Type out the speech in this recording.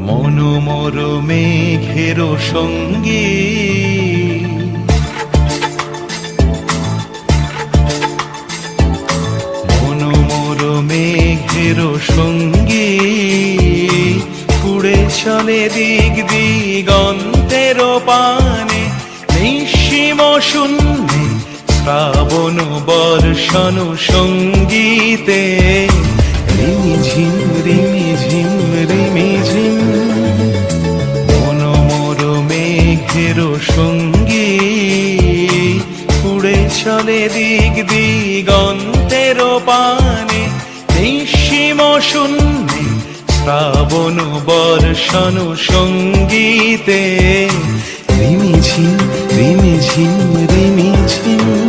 মনোমর মেঘের সঙ্গী মনোমর মেঘের সঙ্গী উড়ে চলে দিক দিগন্তের পানে নিঃসীম শূন্যে শ্রাবণ বর্ষণ সঙ্গীতে রিমিঝিম রিমিঝিম রিমিঝিম মনোমর মেঘের সঙ্গী উড়ে চলে দিক দিগন্তের পানে নিঃসীম শূন্যে শ্রাবণ বর্ষণ সঙ্গীতে রিমিঝিম রিমিঝিম রিমিঝিম।